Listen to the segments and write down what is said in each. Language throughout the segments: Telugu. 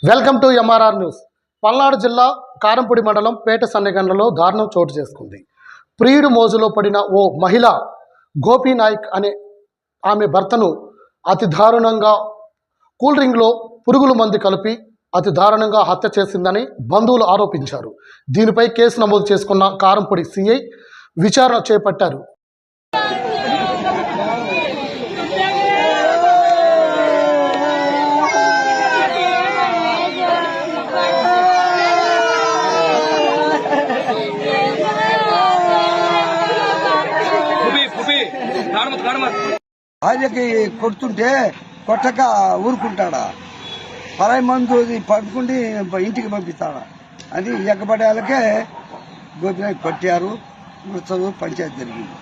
Welcome to MRR news. Palnadu జిల్లా కారంపూడి మండలం పేట సన్నెగండ్లలో దారుణం చోటు చేసుకుంది. ప్రియుడు మోజులో పడిన ఓ మహిళ గోపి నాయక్ అనే ఆమె భర్తను అతి దారుణంగా కూల్ డ్రింక్లో పురుగుల మందు కలిపి అతి దారుణంగా హత్య చేసిందని బంధువులు ఆరోపించారు. దీనిపై కేసు నమోదు చేసుకున్న కారంపూడి సిఐ విచారణ చేపట్టారు. భార్యకి కొడుతుంటే కొట్టక ఊరుకుంటాడా? పరాయి మందు పట్టుకుంటే ఇంటికి పంపిస్తాడా అని ఎక్కబడేళ్ళకే గోపినాయకు కొట్టారు. చదువు పంచాయతీ జరిగింది.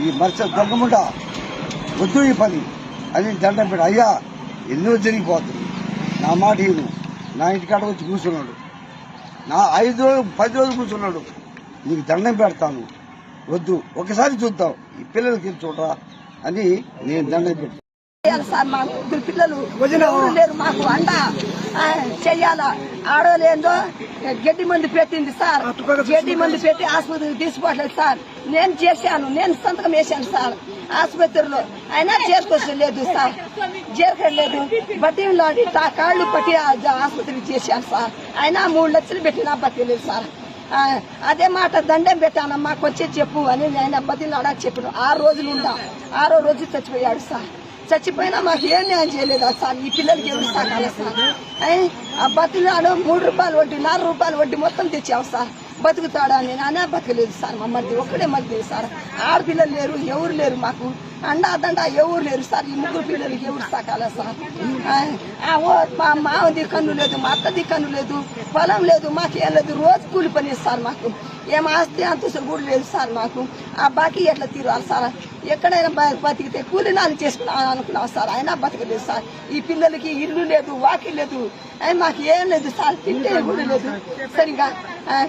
ఈ మరుస దొంగముండ వద్దు ఈ పని అని దండం పెట్టి, అయ్యా ఎన్నో జరిగిపోతుంది, నా మాట ఈయన నా ఇంటికాడ వచ్చి కూర్చున్నాడు, నా 5 రోజులు 10 రోజులు కూర్చున్నాడు, నీకు దండం పెడతాను, వద్దు ఒకసారి చూద్దాం, ఈ పిల్లలకి చూడరా అని నేను దండం పెట్టి సార్. మా ముగ్గురు పిల్లలు ఎవరు లేరు, మాకు అండ చెయ్యాలా. ఆడోలేందో గడ్డి మందు పెట్టింది సార్, గడ్డి మందు పెట్టి ఆసుపత్రికి తీసుకోవట్లేదు సార్. నేను చేశాను, నేను సంతకం వేశాను సార్ ఆసుపత్రిలో, అయినా చేరుకోలేదు సార్, చేరుకోలేదు. బట్టీలాంటి కాళ్ళు పట్టి ఆసుపత్రికి చేశాను సార్, అయినా 3 లక్షలు పెట్టినా బతకలేదు సార్. అదే మాట దండం పెట్టాను, మాకు వచ్చి చెప్పు అని ఆయన బతిలాడా చెప్పాను. 6 రోజులు ఉందా, 6వ రోజు చచ్చిపోయాడు సార్. చచ్చిపోయినా మాకు ఏం న్యాయం చేయలేదు సార్. ఈ పిల్లలకి ఎవరు సాగాలి సార్? ఆ బతిలాడు 3 రూపాయలు వడ్డీ 4 రూపాయలు వడ్డీ మొత్తం తెచ్చావు సార్. బతుకుతాడా? నేను అనే బతకలేదు సార్. మా మధ్య ఒక్కడే మధ్య సార్. ఆడపిల్లలు లేరు, ఎవరు లేరు, మాకు అండా దండ ఎవరు లేరు సార్. ఈ 3 పిల్లలకి ఎవరు సాగాల సార్? మా మావది కన్ను లేదు, మా అత్తది కన్ను లేదు, పొలం లేదు, మాకేం లేదు. రోజు కూలి పని సార్. మాకు ఏం ఆస్తి అంతస్తులు కూడా లేదు సార్. మాకు ఆ బాకీ ఎట్లా తీరాలి సార్? ఎక్కడైనా బతికితే కూలినాలు చేసుకున్నాను అనుకున్నాం సార్, అయినా బతకలేదు సార్. ఈ పిల్లలకి ఇల్లు లేదు, వాకి లేదు, మాకు ఏం లేదు సార్. తింటే కూడా లేదు సరిగా.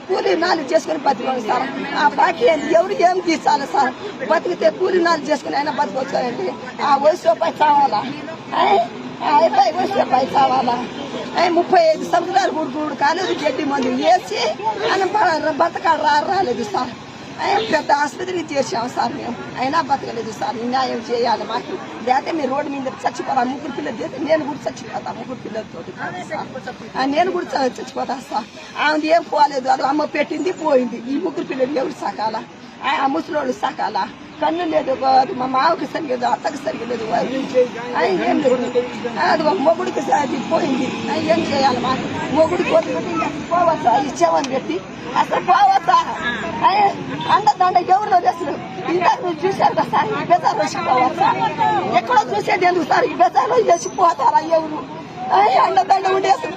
కూలినాలు చేసుకుని బతికాలి సార్. ఆ బాకీ ఎవరు ఏం తీర్చాలి సార్? బతికితే కూలినాలు చేసుకుని అయినా బతకొచ్చారండి. ఆ వయసు రూపాయి చావాలా? 50 రూపాయలు చావాలా? 35 సంవత్సరాలు కూడా కాలేదు. గడ్డి మందు వేసి అని బతకాడు రాలేదు సార్. పెద్ద ఆసుపత్రికి చేసాం సార్ మేము, అయినా బతకలేదు సార్. న్యాయం చేయాలి మాకు, లేకపోతే మీరు రోడ్డు మీద చచ్చిపోతా. 3 పిల్లలు చేస్తే నేను కూడా చచ్చిపోతా. 3 పిల్లలతో నేను కూడా చచ్చిపోతా సార్. ఆమె ఏం పోలేదు, అది అమ్మ పెట్టింది పోయింది. ఈ 3 పిల్లలు ఎవరు సాకాలా? ఆ ముసలోళ్ళు సాకాలా? కన్ను లేదు, మా మావకి సరిగలేదు, అత్తకి సరిగలేదు, ఏం లేదు. అది ఒక మొగుడికి అది పోయింది. ఏం చేయాలి మాకు? మొగుడికి పోవచ్చా? ఇచ్చామని పెట్టి అసలు పోవచ్చా? అండదండ ఎవరిలో అసలు ఇందాక మీరు చూశారు కదా సార్. ఈ బెజార్లో వేసిపోవచ్చా? ఎక్కడో చూసేది ఎందుకు సార్? ఈ బెజార్లో వేసిపోతారా ఎవరు? అండదండ ఉండే అసలు